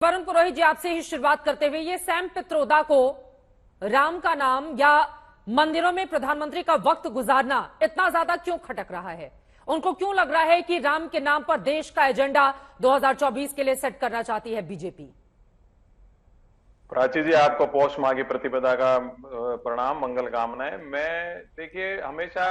वरुण पुरोहित जी, आपसे ही शुरुआत करते हुए, ये सैम पित्रोदा को राम का नाम या मंदिरों में प्रधानमंत्री का वक्त गुजारना इतना ज्यादा क्यों खटक रहा है? उनको क्यों लग रहा है कि राम के नाम पर देश का एजेंडा 2024 के लिए सेट करना चाहती है बीजेपी? प्राची जी, आपको पौष माह की प्रतिपदा का प्रणाम, मंगल कामनाएं। मैं देखिए हमेशा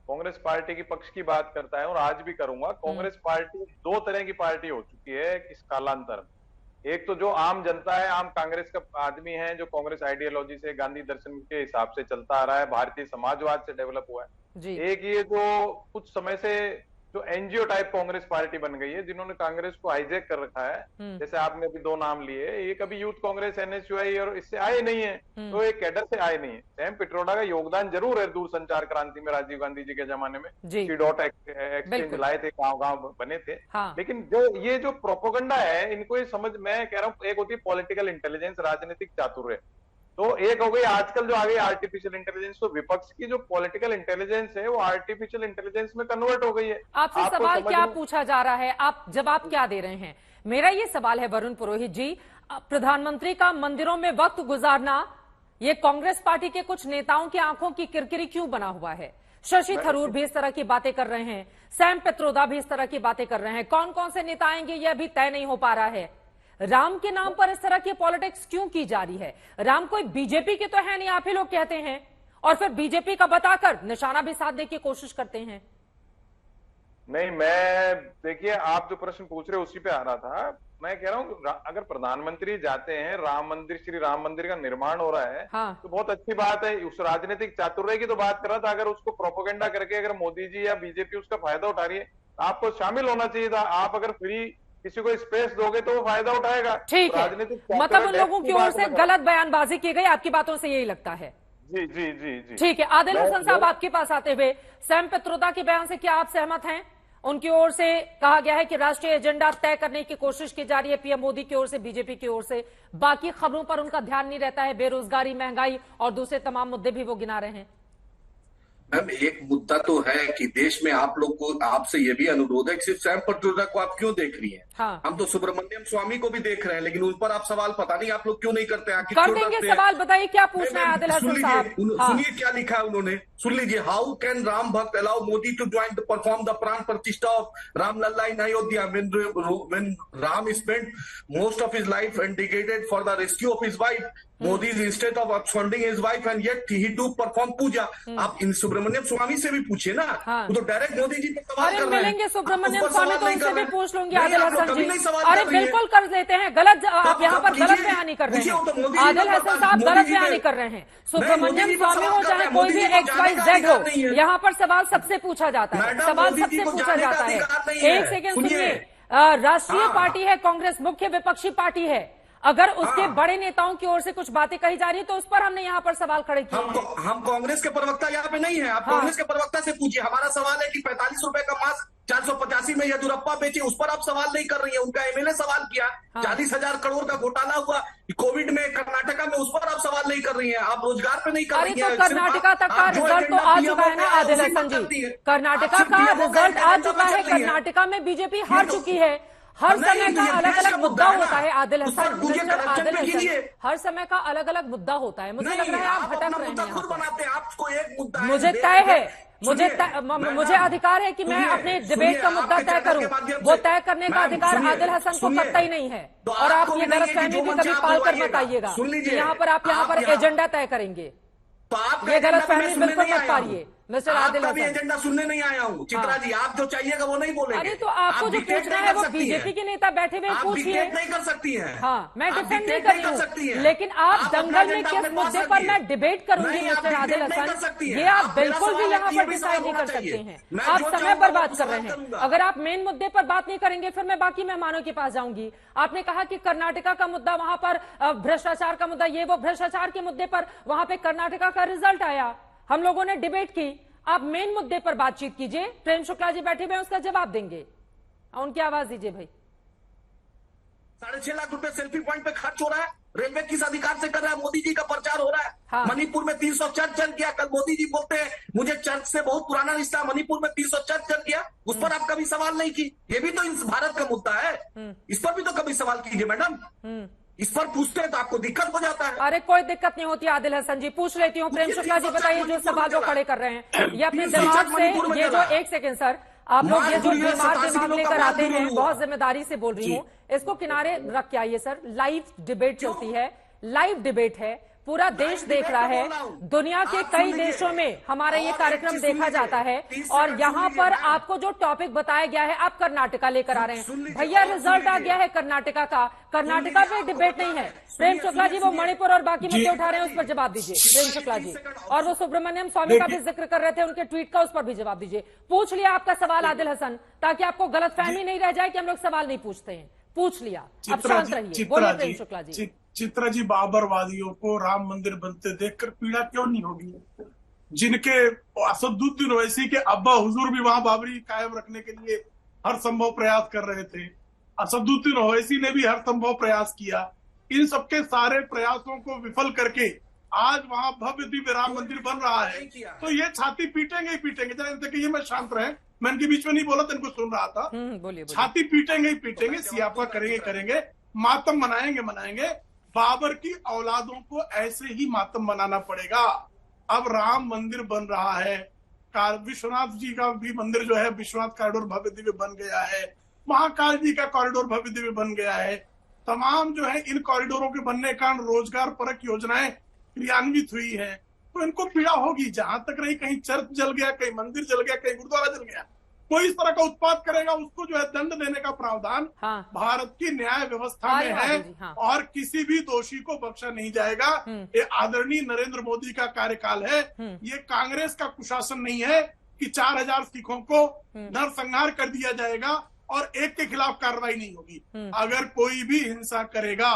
कांग्रेस पार्टी की पक्ष की बात करता है और आज भी करूंगा। कांग्रेस पार्टी दो तरह की पार्टी हो चुकी है इस कालांतर में। एक तो जो आम जनता है, आम कांग्रेस का आदमी है, जो कांग्रेस आइडियोलॉजी से, गांधी दर्शन के हिसाब से चलता आ रहा है, भारतीय समाजवाद से डेवलप हुआ है। एक ये जो कुछ समय से जो एनजीओ टाइप कांग्रेस पार्टी बन गई है, जिन्होंने कांग्रेस को हाईजैक कर रखा है। जैसे आपने अभी दो नाम लिए, ये कभी यूथ कांग्रेस, एनएसयूआई और इससे आए नहीं है, तो एक कैडर से आए नहीं है। सैम पित्रोदा का योगदान जरूर है दूरसंचार क्रांति में, राजीव गांधी जी के जमाने में सी डॉट एक्सचेंज लाए थे, गांव-गांव बने थे। हाँ। लेकिन ये जो प्रोपोगंडा है, इनको ये समझ, मैं कह रहा हूँ, एक होती है पॉलिटिकल इंटेलिजेंस, राजनीतिक चातुर्य, तो एक हो गई आजकल जो आ गई आर्टिफिशियल इंटेलिजेंस। तो विपक्ष की जो पॉलिटिकल इंटेलिजेंस है वो आर्टिफिशियल इंटेलिजेंस में कन्वर्ट हो गई है। आपसे सवाल क्या पूछा जा रहा है, आप जवाब क्या दे रहे हैं? मेरा ये सवाल है वरुण पुरोहित जी, प्रधानमंत्री का मंदिरों में वक्त गुजारना ये कांग्रेस पार्टी के कुछ नेताओं की आंखों की किरकिरी क्यों बना हुआ है? शशि थरूर भी इस तरह की बातें कर रहे हैं, सैम पित्रोदा भी इस तरह की बातें कर रहे हैं। कौन कौन से नेता आएंगे ये अभी तय नहीं हो पा रहा है। राम के नाम पर इस तरह की पॉलिटिक्स क्यों की जा रही है? राम कोई बीजेपी की तो है नहीं, आप ही लोग कहते हैं, और फिर बीजेपी का बताकर निशाना भी साधने की कोशिश करते हैं। नहीं, मैं देखिए, आप जो प्रश्न पूछ रहे हो उसी पे आ रहा था। मैं कह रहा हूँ अगर प्रधानमंत्री जाते हैं, राम मंदिर, श्री राम मंदिर का निर्माण हो रहा है, हाँ, तो बहुत अच्छी बात है। उस राजनीतिक चातुर्य की तो बात कर रहा था। अगर उसको प्रोपोगेंडा करके अगर मोदी जी या बीजेपी उसका फायदा उठा रही है, आपको शामिल होना चाहिए था। आप अगर फ्री किसी को स्पेस दोगे तो वो फायदा उठाएगा। ठीक है, मतलब उन लोगों की ओर से गलत बयानबाजी की गई, आपकी बातों से यही लगता है? जी जी जी जी, ठीक है। आदिल हसन साहब, आपके पास आते हुए, सैम पित्रोदा के बयान से क्या आप सहमत हैं? उनकी ओर से कहा गया है कि राष्ट्रीय एजेंडा तय करने की कोशिश की जा रही है पीएम मोदी की ओर से, बीजेपी की ओर से, बाकी खबरों पर उनका ध्यान नहीं रहता है, बेरोजगारी, महंगाई और दूसरे तमाम मुद्दे भी वो गिना रहे हैं। मैम, एक मुद्दा तो है कि देश में आप लोग को, आपसे ये भी अनुरोध है कि सिर्फ सैम पित्रोदा को आप क्यों देख रही हैं? हाँ। हम तो सुब्रमण्यम स्वामी को भी देख रहे हैं, लेकिन उन पर आप सवाल पता नहीं आप लोग क्यों नहीं करते हैं? कर देंगे सवाल, बताइए क्या पूछना है आदिल हसन साहब? सुनिए क्या लिखा है उन्होंने, सुन लीजिए। How can Ram bhakt allow Modi to join the perform the pran pratishtha of Ramlalla in Ayodhya when Ram spent most of his life and dedicated for the rescue of his wife. Modi is instead of absconding his wife and yet he do perform पूजा। आप इन सुब्रमण्यम स्वामी से भी पूछिए ना। हाँ। वो तो direct Modi ji पे सवाल कर रहे हैं। मिलेंगे सुब्रमण्यम स्वामी तो उनसे भी पूछ लूंगी आदिल हसन जी। अरे बिल्कुल कर लेते हैं, गलत आप यहाँ पर गलत बयानी कर रहे हैं। आदिल हसन साहब गलत बयानी कर रहे हैं। सुब्रमण्यम स्वामी हो चाहे कोई भी XYZ हो, यहाँ पर सवाल सबसे पूछा जाता है, सवाल सबसे पूछा जाता है। एक सेकेंड सुनिए, राष्ट्रीय पार्टी है कांग्रेस, मुख्य विपक्षी पार्टी है, अगर उसके बड़े नेताओं की ओर से कुछ बातें कही जा रही है तो उस पर हमने यहाँ पर सवाल खड़े किए। हम कांग्रेस के प्रवक्ता यहाँ पे नहीं है, आप कांग्रेस के प्रवक्ता से पूछिए। हमारा सवाल है कि 45 रुपए का मास्क 485 में येदुरप्पा बेचे, उस पर आप सवाल नहीं कर रही है। उनका एमएलए सवाल किया। 40,000 करोड़ का घोटाला हुआ कोविड में कर्नाटका में, उस पर आप सवाल नहीं कर रही है। आप रोजगार पे नहीं कर रही है। तो कर्नाटका तक का रिजल्ट तो आ चुका है ना आदिल हसन जी, कर्नाटका का रिजल्ट आ चुका है। कर्नाटका में बीजेपी हार चुकी है। हर समय का अलग अलग मुद्दा होता है आदिल हसन, हर समय का अलग अलग मुद्दा होता है। मुझे लग रहा है आप भटक रहे हैं। मुझे तय है, मुझे अधिकार है कि मैं अपने डिबेट का मुद्दा तय करूं, वो तय करने का अधिकार आदिल हसन को कतई नहीं है। और आप ये गलतफहमी भी कभी पाल कर मत आइएगा यहाँ पर एजेंडा तय करेंगे, तो आप ये गलतफहमी बिल्कुल मत पाइए मिस्टर आदिल हसन। एजेंडा सुनने नहीं आया हूँ चित्रा जी, आप जो चाहिएगा वो नहीं बोलेंगे। अरे तो आपको जो पूछना है वो बीजेपी के नेता बैठे हुए पूछिए। नहीं कर सकती हैं। हाँ, मैं डिफेंड नहीं कर रही हूँ, लेकिन आप दंगल में किस मुद्दे पर मैं डिबेट करूंगी मिस्टर आदिल हसन, ये आप बिल्कुल भी यहाँ पर डिसाइड नहीं कर सकते हैं। आप समय पर बात कर रहे हैं। अगर आप मेन मुद्दे पर बात नहीं करेंगे फिर मैं बाकी मेहमानों के पास जाऊंगी। आपने कहा कि कर्नाटका का मुद्दा, वहां पर भ्रष्टाचार का मुद्दा, ये वो, भ्रष्टाचार के मुद्दे पर वहां पे कर्नाटका का रिजल्ट आया, हम लोगों ने डिबेट की। आप मेन मुद्दे पर बातचीत कीजिए, प्रेम शुक्ला जी बैठे हुए हैं, उसका जवाब देंगे। उनकी आवाज दीजिए भाई। 6.5 लाख रुपए सेल्फी पॉइंट पे खर्च हो रहा है। रेलवे किस अधिकार से कर रहा है? मोदी जी का प्रचार हो रहा है। हाँ। मणिपुर में 300 चर्च जल गया। कल मोदी जी बोलते हैं मुझे चर्च से बहुत पुराना रिश्ता है, मणिपुर में 300 चर्च जल गया, उस पर आप कभी सवाल नहीं की। ये भी तो भारत का मुद्दा है, इस पर भी तो कभी सवाल कीजिए मैडम। इस पर पूछते हैं तो आपको दिक्कत हो जाता है। अरे कोई दिक्कत नहीं होती आदिल हसन जी, पूछ लेती हूँ। प्रेम शुक्ला जी बताइए, जो सवाल वो खड़े कर रहे हैं ये अपने दिमाग से, ये जो एक सेकंड सर, आप लोग ये जो दिमाग लेकर आते हैं, बहुत जिम्मेदारी से बोल रही हूँ, इसको किनारे रख के आइए सर। लाइव डिबेट चलती है, लाइव डिबेट है, पूरा देश देख रहा है, दुनिया के कई देशों में हमारा ये कार्यक्रम देखा जाता है, और यहाँ पर आपको जो टॉपिक बताया गया है आप कर्नाटका लेकर आ रहे हैं। भैया रिजल्ट आ गया है कर्नाटका का, कर्नाटका पे डिबेट नहीं है। प्रेम शुक्ला जी वो मणिपुर और बाकी मुद्दे उठा रहे हैं, उस पर जवाब दीजिए प्रेम शुक्ला जी। और वो सुब्रमण्यम स्वामी का भी जिक्र कर रहे थे, उनके ट्वीट का, उस पर भी जवाब दीजिए। पूछ लिया आपका सवाल आदिल हसन, ताकि आपको गलतफहमी नहीं रह जाए कि हम लोग सवाल नहीं पूछते हैं। पूछ लिया, अब शांत रहिए। बोलिए प्रेम शुक्ला जी। चित्रा जी, बाबरवादियों को राम मंदिर बनते देखकर पीड़ा क्यों नहीं होगी? जिनके असदुद्दीन ओवैसी के अब्बा हुजूर भी वहां बाबरी कायम रखने के लिए हर संभव प्रयास कर रहे थे, असदुद्दीन ओवैसी ने भी हर संभव प्रयास किया। इन सबके सारे प्रयासों को विफल करके आज वहां भव्य दिव्य राम मंदिर बन रहा है, तो ये छाती पीटेंगे ही पीटेंगे। जरा देखिए, मैं शांत रहे, मैं इनके बीच में नहीं बोला था, इनको सुन रहा था। बोलिए। छाती पीटेंगे ही पीटेंगे, सियापा करेंगे, मातम मनाएंगे। बाबर की औलादों को ऐसे ही मातम मनाना पड़ेगा। अब राम मंदिर बन रहा है, विश्वनाथ जी का भी मंदिर जो है, विश्वनाथ कॉरिडोर भव्य दिव्य बन गया है, महाकाल जी का कॉरिडोर भव्य दिव्य बन गया है। तमाम जो है इन कॉरिडोरों के बनने के कारण रोजगार परक योजनाएं क्रियान्वित हुई है, तो इनको पीड़ा होगी। जहां तक रही, कहीं चर्च जल गया, कहीं मंदिर जल गया, कहीं गुरुद्वारा जल गया, कोई इस तरह का उत्पाद करेगा उसको जो है दंड देने का प्रावधान भारत की न्याय व्यवस्था में है। और किसी भी दोषी को बख्शा नहीं जाएगा। ये आदरणीय नरेंद्र मोदी का कार्यकाल है, ये कांग्रेस का कुशासन नहीं है कि 4000 सिखों को नरसंहार कर दिया जाएगा और एक के खिलाफ कार्रवाई नहीं होगी। अगर कोई भी हिंसा करेगा,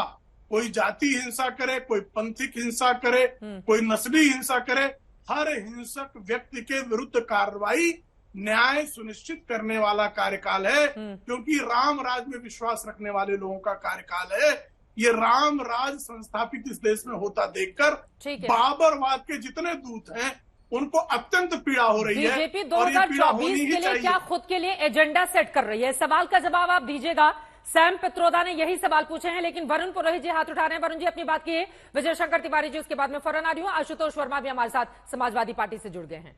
कोई जाति हिंसा करे, कोई पंथिक हिंसा करे, कोई नस्ली हिंसा करे, हर हिंसक व्यक्ति के विरुद्ध कार्रवाई न्याय सुनिश्चित करने वाला कार्यकाल है, क्योंकि राम राज में विश्वास रखने वाले लोगों का कार्यकाल है। ये राम राज संस्थापित इस देश में होता देखकर बाबरवाद के जितने दूत हैं उनको अत्यंत पीड़ा हो रही है। बीजेपी 2024 के लिए क्या खुद के लिए एजेंडा सेट कर रही है? सवाल का जवाब आप दीजिएगा। सैम पित्रोदा ने यही सवाल पूछे हैं, लेकिन वरुण पुरोहित जी हाथ उठा रहे हैं। वरुण जी अपनी बात कीजिए, विजय शंकर तिवारी जी उसके बाद में फौरन आ रही हूँ। आशुतोष वर्मा भी हमारे साथ समाजवादी पार्टी से जुड़ गए हैं।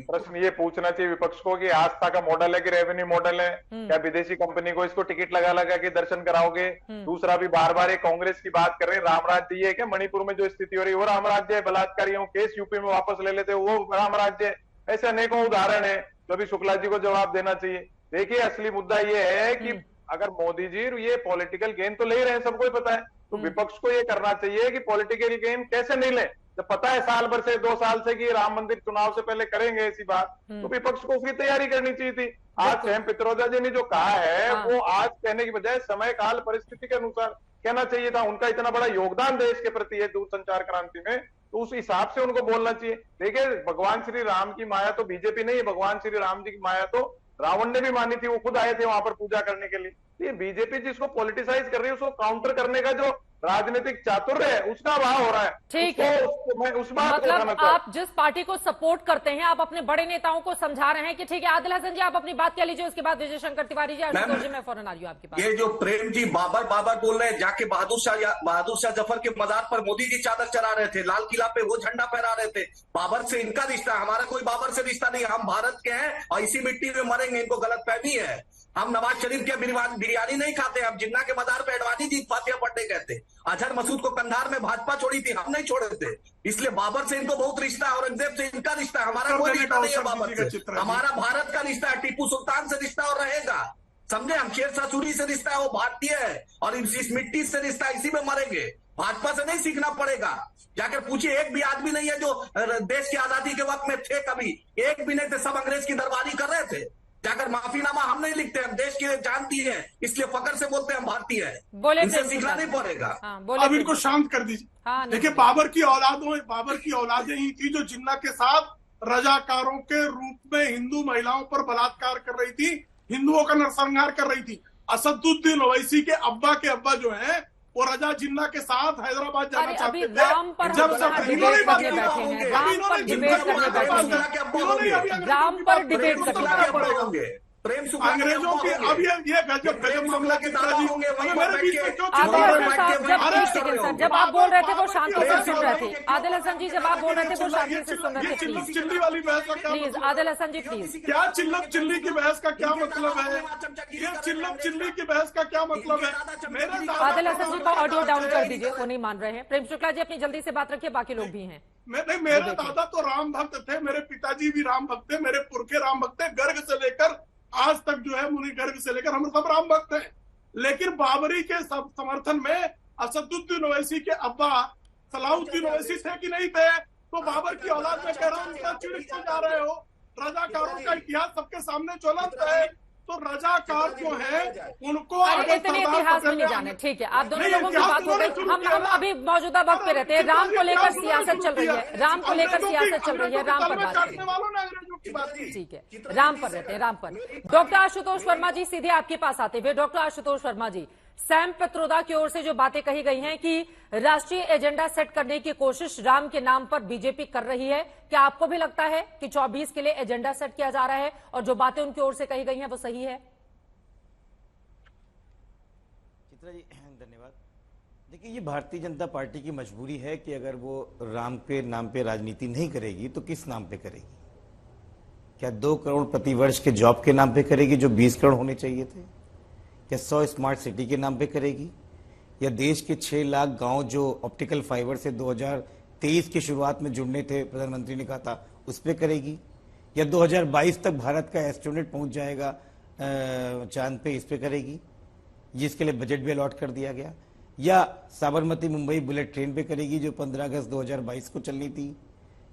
प्रश्न ये पूछना चाहिए विपक्ष को कि आस्था का मॉडल है कि रेवेन्यू मॉडल है? क्या विदेशी कंपनी को इसको टिकट लगा के दर्शन कराओगे? दूसरा भी बार बार कांग्रेस की बात कर रहे हैं, राम राज्य है क्या? मणिपुर में जो स्थिति हो रही है वो राम राज्य है? बलात्कारियों केस यूपी में वापस ले लेते वो राम राज्य है? ऐसे अनेकों उदाहरण है, तो अभी शुक्ला जी को जवाब देना चाहिए। देखिए, असली मुद्दा ये है कि अगर मोदी जी ये पॉलिटिकल गेन तो ले ही रहे हैं, सबको ही पता है, तो विपक्ष को ये करना चाहिए कि पॉलिटिकल गेन कैसे नहीं ले। जब पता है साल भर से 2 साल से कि राम मंदिर चुनाव से पहले करेंगे ऐसी बात, तो विपक्ष को उसकी तैयारी करनी चाहिए थी। आज सैम पित्रोदा जी ने जो कहा है वो आज कहने की बजाय समय काल परिस्थिति के अनुसार कहना चाहिए था। उनका इतना बड़ा योगदान देश के प्रति है दूरसंचार क्रांति में, तो उस हिसाब से उनको बोलना चाहिए। देखिए, भगवान श्री राम की माया तो बीजेपी नहीं है, भगवान श्री राम जी की माया तो रावण ने भी मानी थी, वो खुद आए थे वहां पर पूजा करने के लिए। ये बीजेपी जिसको पॉलिटिसाइज कर रही है उसको काउंटर करने का जो राजनीतिक चातुर्य है उसका अभाव हो रहा है। ठीक है, मैं उस बात मतलब आप जिस पार्टी को सपोर्ट करते हैं, आप अपने बड़े नेताओं को समझा रहे हैं कि ठीक है। आदिल हसन जी आप अपनी बात कह लीजिए, उसके बाद विजय शंकर तिवारी जी, आशुतोष जी, मैं फौरन आ रही हूँ आपके पास। ये जो प्रेम जी बाबर बोल रहे हैं, जाके बहादुर शाह जफर के मजार पर मोदी जी चादर चढ़ा रहे थे, लाल किला पे वो झंडा फहरा रहे थे। बाबर से इनका रिश्ता, हमारा कोई बाबर से रिश्ता नहीं। हम भारत के हैं और इसी मिट्टी में मरेंगे, इनको गलतफहमी है। हम नवाज शरीफ के बिरयानी नहीं खाते, हम जिन्ना के मदार पे अडवाणी जी फातिहा पढ़ने कहते। अजहर मसूद को कंधार में भाजपा छोड़ी थी, हम नहीं छोड़े थे। इसलिए बाबर से इनको बहुत रिश्ता है, औरंगजेब से इनका रिश्ता है। हमारा कोई रिश्ता नहीं है बाबर से, हमारा भारत का रिश्ता है। टीपू सुल्तान से रिश्ता और रहेगा, समझे? हम शेरशाह सूरी से रिश्ता है, वो भारतीय है और इस मिट्टी से रिश्ता, इसी में मरेंगे। भाजपा से नहीं सीखना पड़ेगा। जाकर पूछिए, एक भी आदमी नहीं है जो देश की आजादी के वक्त में थे, कभी एक भी नहीं थे, सब अंग्रेज की दरबारी कर रहे थे। जाकर माफीनामा हम नहीं लिखते, हम देश की जानती है, इसलिए फकर से बोलते हैं हम भारतीय है। इनसे सीखना नहीं पड़ेगा। अब इनको शांत कर दीजिए। देखिए, बाबर की औलादें ही थी जो जिन्ना के साथ रजाकारों के रूप में हिंदू महिलाओं पर बलात्कार कर रही थी, हिंदुओं का नरसंहार कर रही थी। असदुद्दीन ओवैसी के अब्बा जो है वो रजा जिन्ना के साथ हैदराबाद जाना अरे चाहते अभी थे। राम पर जब हम सब यहाँ इन्होंने डिबेट बात करने की, बैठे हैं, अभी राम इन्होंने पर डिबेट करने बैठे हैं। इन्होंने अभी राम पर डिबेट करने होंगे प्रेम शुक्ला के अंग्रेजों की अब्बा अब होंगे। ये गजब प्रेम शुक्ला के दादा होंगे, वहीं पर मेरे बीच बैठ में के क्यों आदिल चिल्ला हसन रहे साहब, जब अरे एक सेकंड सर, जब आप बोल रहे थे वो शांति से सुन रहे थे। आदिल हसन जी, जब आप बोल रहे थे वो शांति से सुन रहे ये थे। चिल्लम प्लीज चिल्ली वाली बहस का क्या प्लीज मतलब आदिल है? हसन जी प्लीज। क्या चिल्लम चिल्ली की बहस का क्या मतलब है? ये चिल्लम चिल्ली की बहस का क्या मतलब है? मेरे आदिल हसन जी को ऑडियो डाउन कर दीजिए, वो नहीं मान रहे हैं। प्रेम शुक्ला जी अपनी जल्दी से बात रखिए, बाकी लोग भी हैं। मेरे दादा तो राम भक्त थे, मेरे पिताजी भी राम भक्त थे, मेरे पुरखे राम भक्त थे, गर्ग से लेकर आज तक जो है मुनि गर्ग से लेकर हम सब राम भक्त हैं। लेकिन बाबरी के सब समर्थन में असदुद्दीन ओवैसी के अब्बा सलाहुद्दीन ओवैसी थे कि नहीं थे? तो बाबर की औलाद में कह रहा हूँ, उनका चिड़ क्यों जा रहे हो? रजाकारों का इतिहास सबके सामने ज्वलंत है। तो रजाकार जो है उनको अरे इतने इतिहास में नहीं जाने, ठीक है, आप दोनों लोगों की बात हो गई। हम अभी मौजूदा वक्त पे रहते हैं। राम को लेकर सियासत चल रही है, राम को लेकर सियासत चल रही है, राम पर बात करें। वालों ने अंग्रेजों की बात की। ठीक है, राम पर रहते हैं, राम पर। डॉक्टर आशुतोष वर्मा जी, सीधे आपके पास आते हुए, डॉक्टर आशुतोष वर्मा जी, सैम पित्रोदा की ओर से जो बातें कही गई हैं कि राष्ट्रीय एजेंडा सेट करने की कोशिश राम के नाम पर बीजेपी कर रही है, क्या आपको भी लगता है कि 24 के लिए एजेंडा सेट किया जा रहा है और जो बातें उनकी ओर से कही गई हैं वो सही है? चित्रा जी धन्यवाद। देखिए, ये भारतीय जनता पार्टी की मजबूरी है कि अगर वो राम के नाम पे राजनीति नहीं करेगी तो किस नाम पे करेगी? क्या 2 करोड़ प्रतिवर्ष के जॉब के नाम पे करेगी जो 20 करोड़ होने चाहिए थे? क्या 100 स्मार्ट सिटी के नाम पे करेगी? या देश के 6 लाख गांव जो ऑप्टिकल फाइबर से 2023 की शुरुआत में जुड़ने थे, प्रधानमंत्री ने कहा था, उस पे करेगी? या 2022 तक भारत का एस्ट्रोनॉट पहुंच जाएगा चांद पे, इस पे करेगी, जिसके लिए बजट भी अलॉट कर दिया गया? या साबरमती मुंबई बुलेट ट्रेन पे करेगी जो 15 अगस्त 2022 को चलनी थी?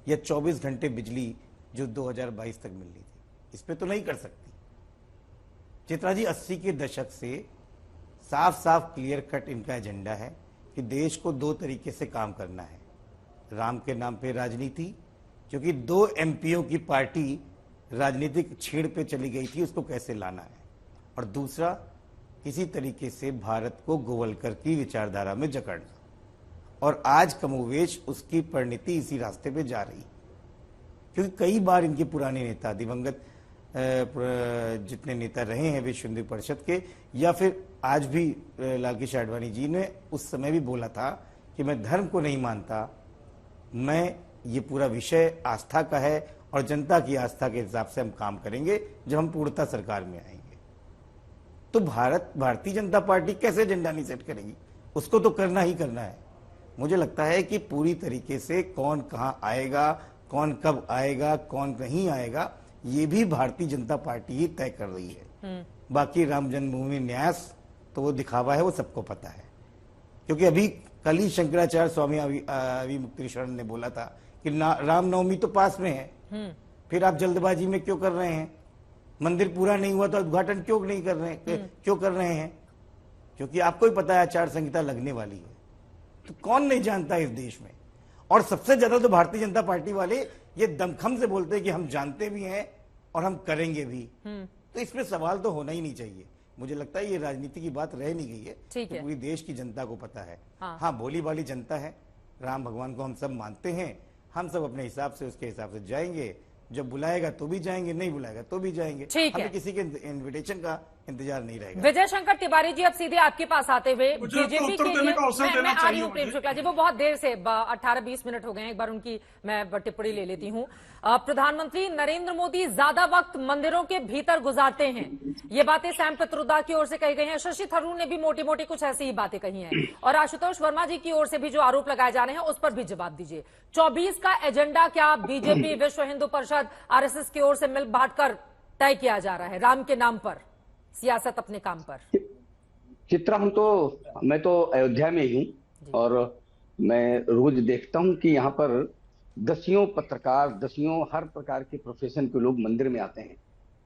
या 24 घंटे बिजली जो 2022 तक मिलनी थी? इस पे तो नहीं कर सकती। चित्रा जी, 80 के दशक से साफ साफ क्लियर कट इनका एजेंडा है कि देश को 2 तरीके से काम करना है। राम के नाम पे राजनीति, क्योंकि 2 एमपीओ की पार्टी राजनीतिक छेड़ पे चली गई थी, उसको कैसे लाना है, और दूसरा किसी तरीके से भारत को गोवलकर की विचारधारा में जकड़ना। और आज कमोवेश उसकी परिणति इसी रास्ते पे जा रही, क्योंकि कई बार इनके पुराने नेता, दिवंगत जितने नेता रहे हैं विश्व हिंदू परिषद के, या फिर आज भी लाल कृष्ण आडवाणी जी ने उस समय भी बोला था कि मैं धर्म को नहीं मानता, मैं ये पूरा विषय आस्था का है और जनता की आस्था के हिसाब से हम काम करेंगे जब हम पूर्णतः सरकार में आएंगे। तो भारतीय जनता पार्टी कैसे एजेंडा नहीं सेट करेगी? उसको तो करना ही करना है। मुझे लगता है कि पूरी तरीके से कौन कहां आएगा, कौन कब आएगा, कौन नहीं आएगा, ये भी भारतीय जनता पार्टी ही तय कर रही है। बाकी राम जन्मभूमि न्यास तो वो दिखावा है, वो सबको पता है। क्योंकि अभी कल ही शंकराचार्य स्वामी अविमुक्तेश्वर ने बोला था कि रामनवमी तो पास में है, फिर आप जल्दबाजी में क्यों कर रहे हैं? मंदिर पूरा नहीं हुआ तो उद्घाटन क्यों नहीं कर रहे हैं? क्यों कर रहे हैं? क्योंकि आपको ही पता है आचार संहिता लगने वाली है। तो कौन नहीं जानता इस देश में? और सबसे ज्यादा तो भारतीय जनता पार्टी वाले ये दमखम से बोलते हैं कि हम जानते भी हैं और हम करेंगे भी। तो इसमें सवाल तो होना ही नहीं चाहिए। मुझे लगता है ये राजनीति की बात रह नहीं गई है, ठीक है। पूरी देश की जनता को पता है। हाँ, भोली भाली जनता है, राम भगवान को हम सब मानते हैं, हम सब अपने हिसाब से उसके हिसाब से जाएंगे। जब बुलाएगा तो भी जाएंगे, नहीं बुलाएगा तो भी जाएंगे। ठीक है, हमें किसी के इनविटेशन का इंतजार नहीं रहेगा। विजय शंकर तिवारी जी, अब सीधे आपके पास आते हुए, बीजेपी के लिए मैं आ रही हूँ प्रेम शुक्ला जी, वो बहुत देर से 18-20 मिनट हो गए हैं, एक बार उनकी मैं टिप्पणी ले लेती हूँ। प्रधानमंत्री नरेंद्र मोदी ज्यादा वक्त मंदिरों के भीतर गुजारते हैं, ये बातें सैम पित्रोदा की ओर से कही गई हैं। शशि थरूर ने भी मोटी मोटी कुछ ऐसी ही बातें कही हैं, और आशुतोष वर्मा जी की ओर से भी जो आरोप लगाए जा रहे हैं उस पर भी जवाब दीजिए। 24 का एजेंडा क्या बीजेपी, विश्व हिंदू परिषद, आरएसएस की ओर से मिल बांटकर तय किया जा रहा है, राम के नाम पर सियासत अपने काम पर? चित्रा, मैं तो अयोध्या में ही हूँ और मैं रोज देखता हूँ कि यहाँ पर दसियों पत्रकार, दसियों हर प्रकार के प्रोफेशन के लोग मंदिर में आते हैं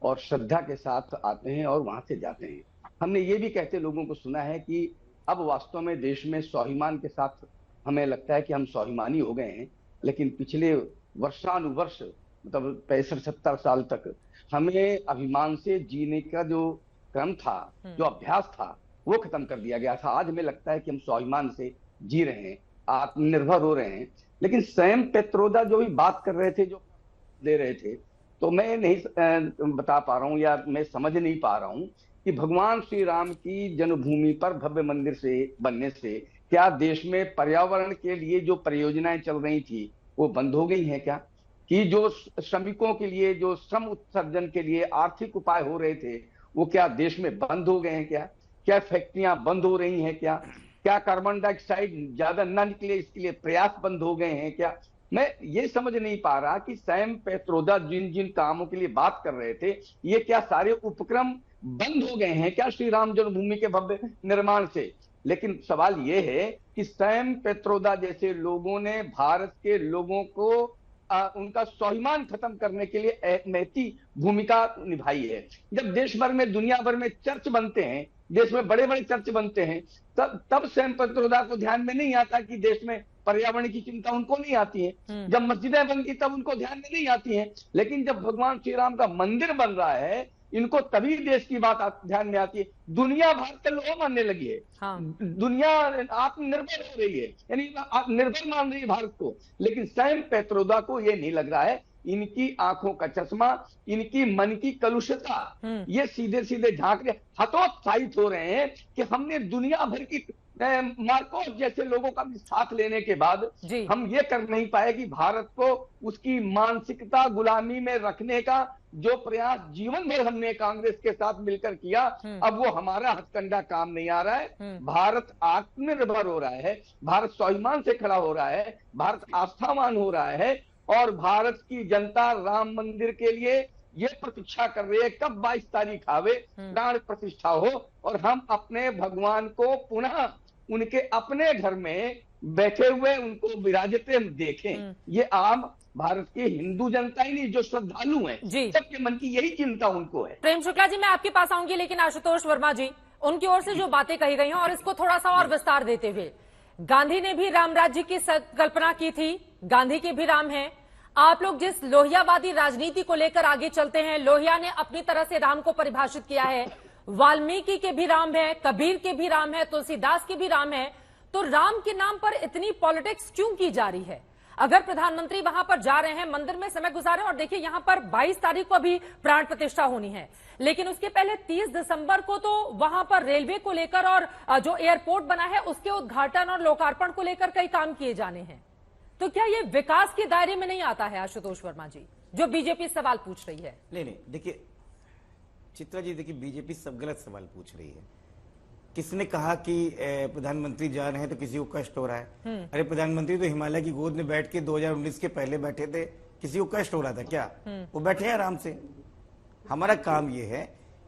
और श्रद्धा के साथ आते हैं और वहां से जाते हैं। हमने ये भी कहते लोगों को सुना है कि अब वास्तव में देश में स्वाभिमान के साथ हमें लगता है कि हम स्वाभिमानी हो गए हैं, लेकिन पिछले वर्षानुवर्ष मतलब 65-70 साल तक हमें अभिमान से जीने का जो क्रम था, जो अभ्यास था, वो खत्म कर दिया गया था। आज हमें लगता है कि हम स्वाभिमान से जी रहे हैं, आत्मनिर्भर हो रहे हैं। लेकिन सैम पेत्रोदा जो भी बात कर रहे थे, जो दे रहे थे, तो मैं नहीं बता पा रहा हूं या मैं समझ नहीं पा रहा हूं कि भगवान श्री राम की जन्मभूमि पर भव्य मंदिर से बनने से क्या देश में पर्यावरण के लिए जो परियोजनाएं चल रही थी वो बंद हो गई हैं क्या? कि जो श्रमिकों के लिए, जो श्रम उत्सर्जन के लिए आर्थिक उपाय हो रहे थे, वो क्या देश में बंद हो गए हैं क्या? क्या फैक्ट्रियां बंद हो रही हैं क्या? क्या कार्बन डाइऑक्साइड ज्यादा न निकले इसके लिए प्रयास बंद हो गए हैं क्या? मैं ये समझ नहीं पा रहा कि सैम पेत्रोदा जिन जिन कामों के लिए बात कर रहे थे, ये क्या सारे उपक्रम बंद हो गए हैं क्या श्री राम जन्मभूमि के भव्य निर्माण से? लेकिन सवाल ये है कि सैम पेत्रोदा जैसे लोगों ने भारत के लोगों को उनका स्वाभिमान खत्म करने के लिए नैतिक भूमिका निभाई है। जब देश भर में, दुनिया भर में चर्च बनते हैं, देश में बड़े बड़े चर्च बनते हैं, तब सैम पेत्रोदा को ध्यान में नहीं आता कि देश में पर्यावरण की चिंता उनको नहीं आती है। जब मस्जिदें बनती तब उनको ध्यान में नहीं आती हैं। लेकिन जब भगवान श्री राम का मंदिर बन रहा है, इनको तभी देश की बात ध्यान में आती है। दुनिया भारत के लोग मानने लगी है। हाँ। दुनिया आत्मनिर्भर हो रही है, यानी निर्भर मान रही है भारत को। लेकिन सैम पेत्रोदा को ये नहीं लग रहा है। इनकी आंखों का चश्मा, इनकी मन की कलुषता, ये सीधे सीधे झांक रहे, हतोत्साहित हो रहे हैं कि हमने दुनिया भर की मार्कोस जैसे लोगों का भी साथ लेने के बाद हम ये कर नहीं पाए कि भारत को उसकी मानसिकता गुलामी में रखने का जो प्रयास जीवन भर हमने कांग्रेस के साथ मिलकर किया, अब वो हमारा हथकंडा काम नहीं आ रहा है। भारत आत्मनिर्भर हो रहा है, भारत स्वाभिमान से खड़ा हो रहा है, भारत आस्थावान हो रहा है, और भारत की जनता राम मंदिर के लिए ये प्रतीक्षा कर रही है कब 22 तारीख आवे, प्राण प्रतिष्ठा हो और हम अपने भगवान को पुनः उनके अपने घर में बैठे हुए उनको विराजते हम देखें। ये आम भारत की हिंदू जनता ही नहीं, जो श्रद्धालु हैं, सबके मन की यही चिंता उनको है। प्रेम शुक्ला जी, मैं आपके पास आऊंगी, लेकिन आशुतोष वर्मा जी, उनकी ओर से जो बातें कही गई हैं और इसको थोड़ा सा और विस्तार देते हुए, गांधी ने भी राम राज्य की कल्पना की थी, गांधी के भी राम है। आप लोग जिस लोहियावादी राजनीति को लेकर आगे चलते हैं, लोहिया ने अपनी तरह से राम को परिभाषित किया है, वाल्मीकि के भी राम है, कबीर के भी राम है, तुलसीदास के भी राम है। तो राम के नाम पर इतनी पॉलिटिक्स क्यों की जा रही है? अगर प्रधानमंत्री वहां पर जा रहे हैं, मंदिर में समय गुजारे, और देखिए यहां पर 22 तारीख को अभी प्राण प्रतिष्ठा होनी है, लेकिन उसके पहले 30 दिसंबर को तो वहां पर रेलवे को लेकर और जो एयरपोर्ट बना है उसके उद्घाटन और लोकार्पण को लेकर कई काम किए जाने हैं। तो क्या ये विकास के दायरे में नहीं आता है आशुतोष वर्मा जी, जो बीजेपी सवाल पूछ रही है? नहीं, देखिए चित्रा जी, देखिए बीजेपी सब गलत सवाल पूछ रही है। किसने कहा कि प्रधानमंत्री जा रहे हैं तो किसी को कष्ट हो रहा है? अरे प्रधानमंत्री तो हिमालय की गोद में बैठ के 2019 के पहले बैठे थे, किसी को कष्ट हो रहा था क्या? वो बैठे हैं आराम से। हमारा काम ये है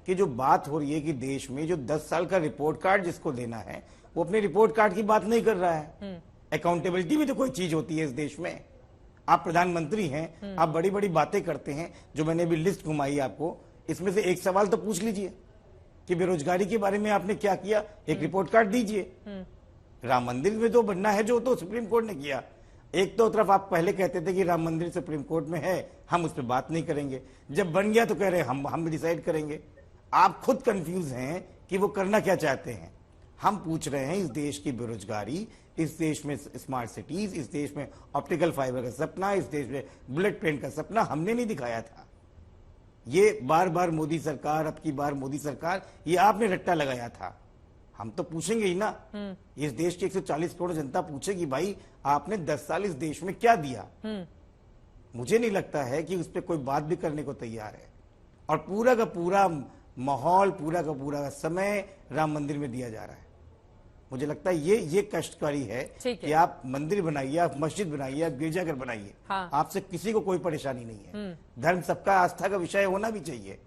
कि जो बात हो रही है कि देश में जो 10 साल का रिपोर्ट कार्ड जिसको देना है, वो अपने रिपोर्ट कार्ड की बात नहीं कर रहा है। अकाउंटेबिलिटी भी तो कोई चीज होती है इस देश में। आप प्रधानमंत्री हैं, आप बड़ी बड़ी बातें करते हैं, जो मैंने अभी लिस्ट घुमाई आपको, इसमें से एक सवाल तो पूछ लीजिए कि बेरोजगारी के बारे में आपने क्या किया, एक रिपोर्ट कार्ड दीजिए। राम मंदिर में तो बनना है जो तो सुप्रीम कोर्ट ने किया। एक तो तरफ आप पहले कहते थे कि राम मंदिर सुप्रीम कोर्ट में है, हम उस पर बात नहीं करेंगे, जब बन गया तो कह रहे हम डिसाइड करेंगे। आप खुद कंफ्यूज हैं कि वो करना क्या चाहते हैं। हम पूछ रहे हैं इस देश की बेरोजगारी, इस देश में स्मार्ट सिटीज, इस देश में ऑप्टिकल फाइबर का सपना, इस देश में बुलेट ट्रेन का सपना हमने नहीं दिखाया था। ये बार बार मोदी सरकार, अब की बार मोदी सरकार, ये आपने रट्टा लगाया था। हम तो पूछेंगे ही ना, इस देश की 140 करोड़ जनता पूछेगी, भाई आपने 10 साल इस देश में क्या दिया? मुझे नहीं लगता है कि उस पर कोई बात भी करने को तैयार है। और पूरा का पूरा माहौल, पूरा का पूरा समय राम मंदिर में दिया जा रहा है। मुझे लगता है ये कष्टकारी है कि आप मंदिर बनाइए, आप मस्जिद बनाइए, आप गिरजाघर बनाइए, हाँ। आपसे किसी को कोई परेशानी नहीं है। धर्म सबका आस्था का विषय होना भी चाहिए,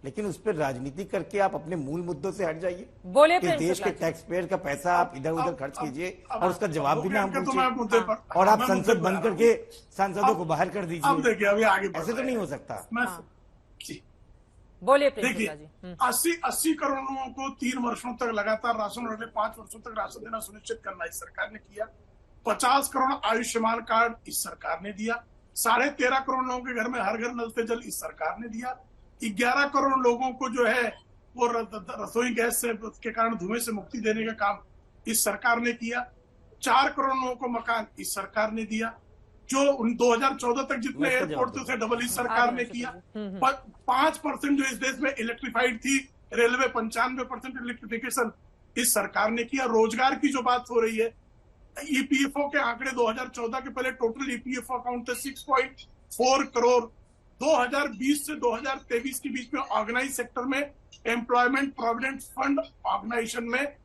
लेकिन उस पर राजनीति करके आप अपने मूल मुद्दों से हट जाइए। बोले देश के टैक्स पेयर का पैसा आप इधर उधर खर्च कीजिए और उसका जवाब भी ना हम पूछिए, और आप संसद बंद करके सांसदों को बाहर कर दीजिए। ऐसे तो नहीं हो सकता। बोलिए। देखिए, 80 करोड़ लोगों को 3 वर्षों तक लगातार राशन और अगले 5 वर्षों तक राशन देना सुनिश्चित करना इस सरकार ने किया। 50 करोड़ आयुष्मान कार्ड इस सरकार ने दिया। 13.5 करोड़ लोगों के घर में हर घर नल से जल इस सरकार ने दिया। 11 करोड़ लोगों को जो है वो रसोई गैस से के कारण धुएं से मुक्ति देने का काम इस सरकार ने किया। 4 करोड़ लोगों को मकान इस सरकार ने दिया। जो 2014 तक जितने एयरपोर्ट थे उसे डबल इस सरकार ने किया। 5% जो इस देश में इलेक्ट्रिफाइड थी रेलवे, 95% इलेक्ट्रिफिकेशन इस सरकार ने किया। रोजगार की जो बात हो रही है, ईपीएफओ के आंकड़े 2014 के पहले टोटल ईपीएफओ अकाउंट थे 6.4 करोड़। 2020 से 2023 के बीच में ऑर्गेनाइज सेक्टर में एम्प्लॉयमेंट प्रोविडेंट फंड ऑर्गेनाइजेशन में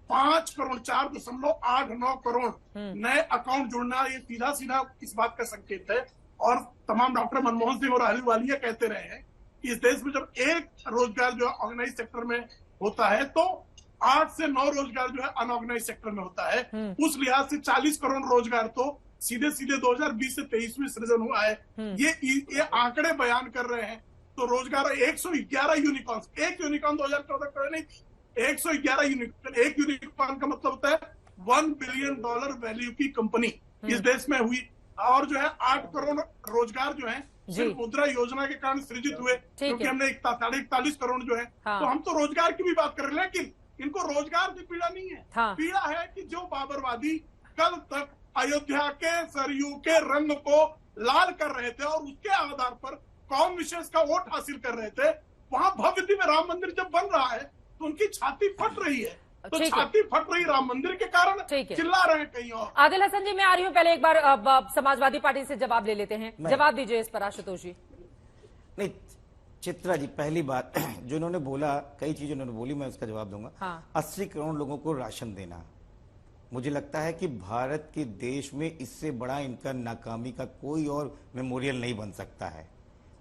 5 करोड़ 4.89 करोड़ नए अकाउंट जुड़ना, ये सीधा सीधा इस बात का संकेत है। और तमाम डॉक्टर मनमोहन सिंह और अहलुवालिया कहते रहे हैं कि इस देश में जब एक रोजगार जो ऑर्गेनाइज सेक्टर में होता है तो 8 से 9 रोजगार जो है अनऑर्गेनाइज सेक्टर में होता है। उस लिहाज से 40 करोड़ रोजगार तो सीधे सीधे 2020 से 23 में सृजन हुआ है। ये आंकड़े बयान कर रहे हैं। तो रोजगार 111 यूनिकॉर्न, एक यूनिकॉर्न 2014 का नहीं, 111 यूनिकॉर्न। एक यूनिकॉर्न का मतलब होता है $1 बिलियन वैल्यू की कंपनी इस देश में हुई। और जो है 8 करोड़ रोजगार जो है सिर्फ मुद्रा योजना के कारण सृजित हुए, क्योंकि हमने 41 करोड़ जो है। तो हम तो रोजगार की भी बात कर रहे हैं, लेकिन इनको रोजगार की पीड़ा नहीं है। पीड़ा है कि जो बाबरवादी कल तक अयोध्या के सरयू के रंग को लाल कर रहे थे और उसके आधार पर कौम विशेष का वोट हासिल कर रहे थे, वहां भव्य दिव्य राम मंदिर जब बन रहा है तो उनकी छाती फट रही है। तो छाती फट रही राम मंदिर के कारण चिल्ला रहे हैं कहीं और। आदिल हसन जी, मैं आ रही हूँ, पहले एक बार समाजवादी पार्टी से जवाब ले लेते हैं। जवाब दीजिए इस पर आशुतोष जी। नहीं चित्रा जी, पहली बात जो इन्होंने बोला, कई चीजें उन्होंने बोली, मैं उसका जवाब दूंगा। 80 करोड़ लोगों को राशन देना, मुझे लगता है कि भारत के देश में इससे बड़ा इनका नाकामी का कोई और मेमोरियल नहीं बन सकता है।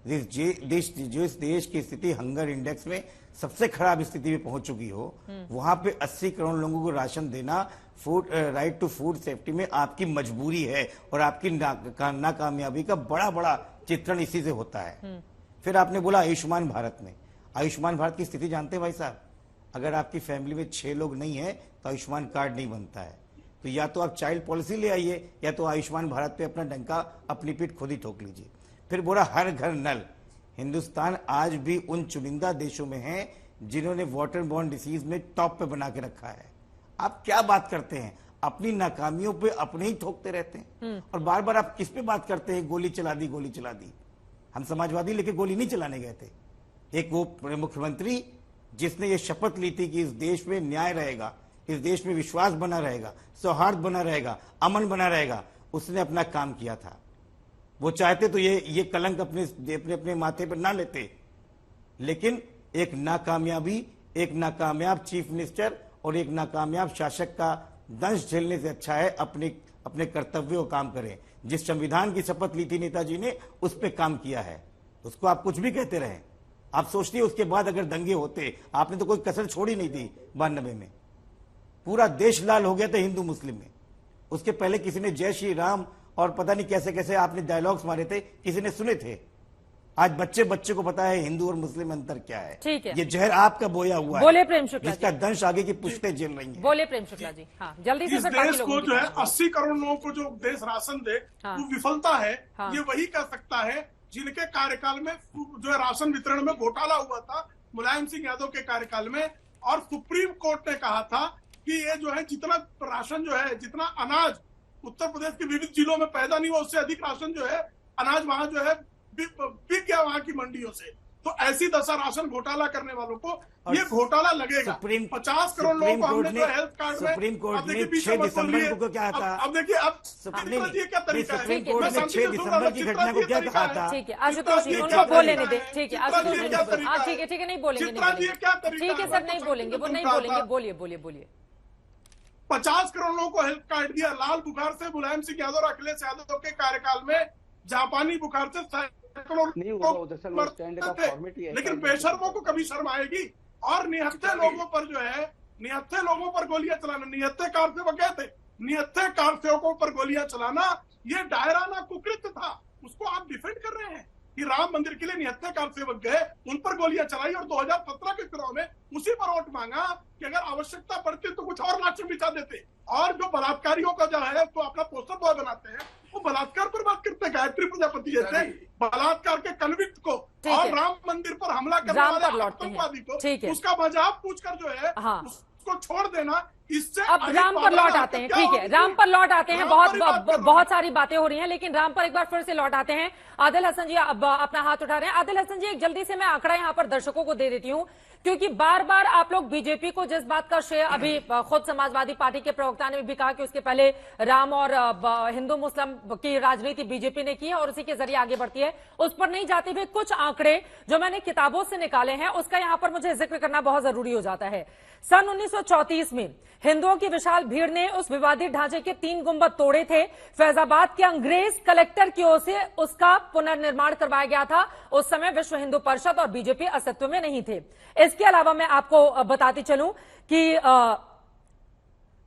जो इस देश की स्थिति हंगर इंडेक्स में सबसे खराब स्थिति में पहुंच चुकी हो, वहां पे 80 करोड़ लोगों को राशन देना food right to food safety में आपकी मजबूरी है और आपकी नाकामयाबी का बड़ा बड़ा चित्रण इसी से होता है। फिर आपने बोला आयुष्मान भारत में, आयुष्मान भारत की स्थिति जानते हैं भाई साहब, अगर आपकी फैमिली में 6 लोग नहीं है तो आयुष्मान कार्ड नहीं बनता है। तो या तो आप चाइल्ड पॉलिसी ले आइए या तो आयुष्मान भारत पे अपना डंका अपनी पीठ खुद ही ठोक लीजिए। फिर बोला हर घर नल, हिंदुस्तान आज भी उन चुनिंदा देशों में है जिन्होंने वाटर बॉर्न डिसीज में टॉप पे बना के रखा है। आप क्या बात करते हैं, अपनी नाकामियों पे अपने ही ठोकते रहते हैं। और बार बार आप किस पे बात करते हैं, गोली चला दी गोली चला दी। हम समाजवादी लेके गोली नहीं चलाने गए थे। एक वो मुख्यमंत्री जिसने ये शपथ ली थी कि इस देश में न्याय रहेगा, इस देश में विश्वास बना रहेगा, सौहार्द बना रहेगा, अमन बना रहेगा, उसने अपना काम किया था। वो चाहते तो ये कलंक अपने माथे पर ना लेते, लेकिन एक नाकामयाब चीफ मिनिस्टर और एक नाकामयाब शासक का दंश झेलने से अच्छा है अपने कर्तव्यों को काम करें। जिस संविधान की शपथ ली थी नेताजी ने, उस पर काम किया है। उसको आप कुछ भी कहते रहे, आप सोचते उसके बाद अगर दंगे होते, आपने तो कोई कसर छोड़ी नहीं थी। 92 में पूरा देश लाल हो गया था हिंदू मुस्लिम में। उसके पहले किसी ने जय श्री राम और पता नहीं कैसे कैसे आपने डायलॉग्स मारे थे, किसी ने सुने थे। आज बच्चे को पता है हिंदू और मुस्लिम अंतर क्या है। ठीक है, ये जहर आपका बोया हुआ है। बोले प्रेम शुक्ला, जिसका दंश आगे की पुश्तें झेल रही हैं। बोले प्रेम शुक्ला जी। हाँ, जल्दी से इस देश को जो है 80 करोड़ लोगों को जो देश राशन दे, वो विफलता है। ये वही कर सकता है जिनके कार्यकाल में जो है राशन वितरण में घोटाला हुआ था, मुलायम सिंह यादव के कार्यकाल में। और सुप्रीम कोर्ट ने कहा था कि ये जो है जितना राशन जो है, जितना अनाज उत्तर प्रदेश के विविध जिलों में पैदा नहीं हुआ, उससे अधिक राशन जो है अनाज वहां जो है बिक गया वहां की मंडियों से। तो ऐसी दशा राशन घोटाला करने वालों को ये घोटाला लगेगा। 50 करोड़ लोगों को हमने जो हेल्थ कार्ड में, सुप्रीम कोर्ट ने 6 दिसंबर को क्या था, अब देखिए अब क्या तरीका है, सुप्रीम कोर्ट ने 6 दिसंबर की घटना को क्या कहा था। ठीक है आशुतोष जी, उनको बोलने दे। ठीक है आशुतोष जी, हाँ ठीक है नहीं बोलेंगे, ठीक है सर, नहीं बोलेंगे, वो नहीं बोलेंगे। बोलिए 50 करोड़ लोगों को हेल्थ कार्ड दिया। लाल बुखार से मुलायम सिंह यादव और अखिलेश यादव के कार्यकाल में जापानी बुखार से सैकड़ों लेकिन बेशर्मों को कभी शर्म आएगी। और निहत्थे लोगों पर जो है, निहत्थे लोगों पर गोलियां चलाना, निहत्थे कारसेवक गए थे, निहत्थे कारसेवकों पर गोलियां चलाना ये डायराना कुकृत्य था। उसको आप डिफेंड कर रहे हैं कि राम मंदिर के लिए निहत्थे कारसेवक गए, उन पर गोलियां चलाई और 2017 के चुनाव में उसी पर वोट मांगा कि अगर आवश्यकता पड़ती तो कुछ और राशन बिछा देते। और जो बलात्कारियों का जो है तो अपना पोस्टर बॉय बनाते हैं, वो बलात्कार पर बात करते हैं, गायत्री प्रजापति जैसे बलात्कार के कन्विक्ट को ठीक और है। राम मंदिर पर हमला करने राम पर वाले लौटते हैं। आतंकवादी को ठीक है। उसका मजाक पूछकर जो है हाँ। उसको छोड़ देना, इससे अब अधिक राम पर पागल लौट हरकत आते हैं। क्या ठीक है, होगी? राम पर लौट आते हैं। राम बहुत पर ही बात कर रहा हूं। बहुत सारी बातें हो रही हैं, लेकिन राम पर एक बार फिर से लौट आते हैं। आदिल हसन जी अब अपना हाथ उठा रहे हैं। आदिल हसन जी, एक जल्दी से मैं आंकड़ा यहां पर दर्शकों को दे देती हूं, क्योंकि बार बार आप लोग बीजेपी को जिस बात का श्रेय, अभी खुद समाजवादी पार्टी के प्रवक्ता ने भी कहा कि उसके पहले राम और हिंदू मुस्लिम की राजनीति बीजेपी ने की है और उसी के जरिए आगे बढ़ती है, उस पर नहीं जाते हुए कुछ आंकड़े जो मैंने किताबों से निकाले हैं उसका यहां पर मुझे जिक्र करना बहुत जरूरी हो जाता है। सन 1934 में हिंदुओं की विशाल भीड़ ने उस विवादित ढांचे के 3 गुंबद तोड़े थे। फैजाबाद के अंग्रेज कलेक्टर की ओर से उसका पुनर्निर्माण करवाया गया था। उस समय विश्व हिंदू परिषद और बीजेपी अस्तित्व में नहीं थे। इसके अलावा मैं आपको बताती चलूं कि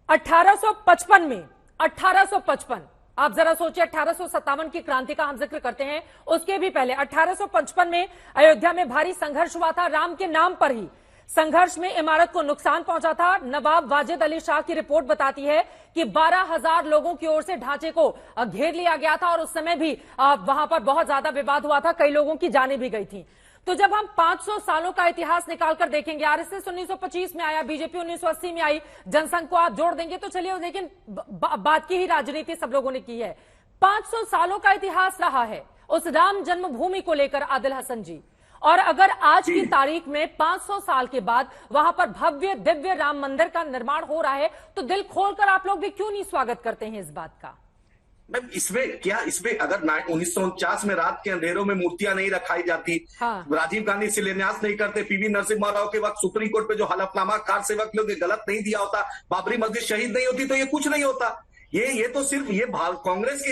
1855 में 1855, आप जरा सोचिए, 1857 की क्रांति का हम जिक्र करते हैं, उसके भी पहले 1855 में अयोध्या में भारी संघर्ष हुआ था। राम के नाम पर ही संघर्ष में इमारत को नुकसान पहुंचा था। नवाब वाजिद अली शाह की रिपोर्ट बताती है कि 12,000 लोगों की ओर से ढांचे को घेर लिया गया था और उस समय भी वहां पर बहुत ज्यादा विवाद हुआ था, कई लोगों की जानें भी गई थी। तो जब हम 500 सालों का इतिहास निकालकर देखेंगे, आरएसएस 1925 में आया, बीजेपी 1980 में आई, जनसंघ को आप जोड़ देंगे तो चलिए, लेकिन बात की ही राजनीति सब लोगों ने की है। 500 सालों का इतिहास रहा है उस राम जन्मभूमि को लेकर, आदिल हसन जी, और अगर आज की तारीख में 500 साल के बाद वहां पर भव्य दिव्य राम मंदिर का निर्माण हो रहा है, तो दिल खोलकर आप लोग भी क्यों नहीं स्वागत करते हैं इस बात का? मैम, इसमें अगर 1949 में रात के अंधेरों में मूर्तियां नहीं रखाई जाती, हाँ। राजीव गांधी शिलान्यास नहीं करते, पीवी नरसिम्हा राव के वक्त सुप्रीम कोर्ट पे जो हलफनामा कार सेवक लोग ने गलत नहीं दिया होता, बाबरी मस्जिद शहीद नहीं होती, तो ये कुछ नहीं होता। ये तो सिर्फ ये कांग्रेस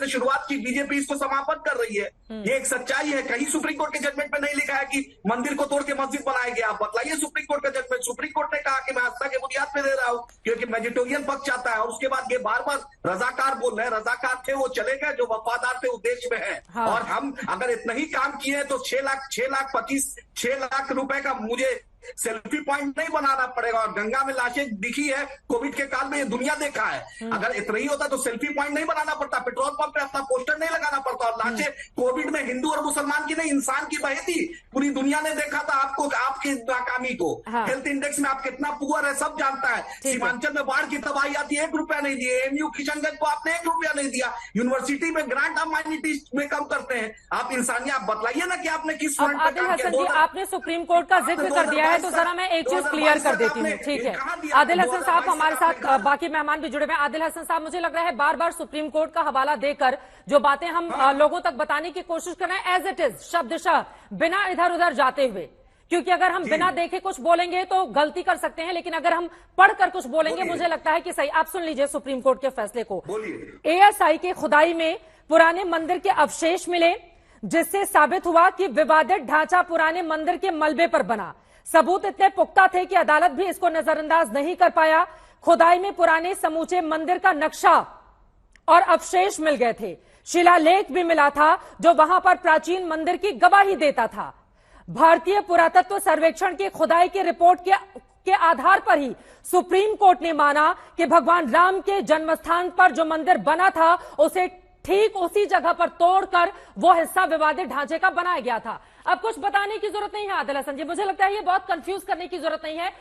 ने शुरुआत की, बीजेपी इसको समापन कर रही है। ये एक सच्चाई है। कहीं सुप्रीम कोर्ट के जजमेंट में नहीं लिखा है कि मंदिर को तोड़ के मस्जिद बनाया गया। आप बतलाइए सुप्रीम कोर्ट का जजमेंट। सुप्रीम कोर्ट ने कहा कि मैं आस्था के बुनियाद पे दे रहा हूं क्योंकि मैजिटोरियन पक्ष चाहता है। और उसके बाद ये बार बार रजाकार बोल रहे हैं। रजाकार थे वो चले गए जो वफादार थे उद्देश्य में है। हाँ। और हम अगर इतना ही काम किए तो 6 लाख रुपए का मुझे सेल्फी पॉइंट नहीं बनाना पड़ेगा। और गंगा में लाशें दिखी है कोविड के काल में, ये दुनिया देखा है। अगर इतना ही होता तो सेल्फी पॉइंट नहीं बनाना पड़ता, पेट्रोल पंप पे अपना पोस्टर नहीं लगाना पड़ता। और लाशें कोविड में हिंदू और मुसलमान की नहीं, इंसान की बही थी। पूरी दुनिया ने देखा था आपकी नाकामी को। हाँ। हेल्थ इंडेक्स में आप कितना पुअर है सब जानता है। सीमांचल में बाढ़ की तबाही आती है, 1 रुपया नहीं दिए। एमयू किशनगंज को आपने 1 रुपया नहीं दिया। यूनिवर्सिटी में ग्रांट आप माइनॉरिटी में कम करते हैं। आप इंसानियत, आप बतलाइए ना कि आपने किस अब आदिल हसन जी, आपने सुप्रीम कोर्ट का जिक्र कर दिया है, तो जरा मैं एक चीज क्लियर कर देती हूँ। ठीक है, आदिल हसन साहब हमारे साथ, बाकी मेहमान भी जुड़े हुए हैं। आदिल हसन साहब, मुझे लग रहा है बार बार सुप्रीम कोर्ट का हवाला देकर जो बातें हम लोगों तक बताने की कोशिश कर रहे हैं, एज इट इज, शब्दशः, बिना इधर उधर जाते हुए, क्योंकि अगर हम बिना देखे कुछ बोलेंगे तो गलती कर सकते हैं, लेकिन अगर हम पढ़कर कुछ बोलेंगे मुझे लगता है कि सही। आप सुन लीजिए सुप्रीम कोर्ट के फैसले को। एएसआई के खुदाई में पुराने मंदिर के अवशेष मिले, जिससे साबित हुआ कि विवादित ढांचा पुराने मंदिर के मलबे पर बना। सबूत इतने पुख्ता थे कि अदालत भी इसको नजरअंदाज नहीं कर पाया। खुदाई में पुराने समूचे मंदिर का नक्शा और अवशेष मिल गए थे। शिलालेख भी मिला था जो वहां पर प्राचीन मंदिर की गवाही देता था। भारतीय पुरातत्व सर्वेक्षण की खुदाई की रिपोर्ट के आधार पर ही सुप्रीम कोर्ट ने माना कि भगवान राम के जन्मस्थान पर जो मंदिर बना था उसे ठीक उसी जगह पर तोड़कर वो हिस्सा विवादित ढांचे का बनाया गया था। अब कुछ बताने की जरूरत नहीं है आदिल हसन जी, मुझे लगता है ये बहुत कंफ्यूज करने की जरूरत नहीं है।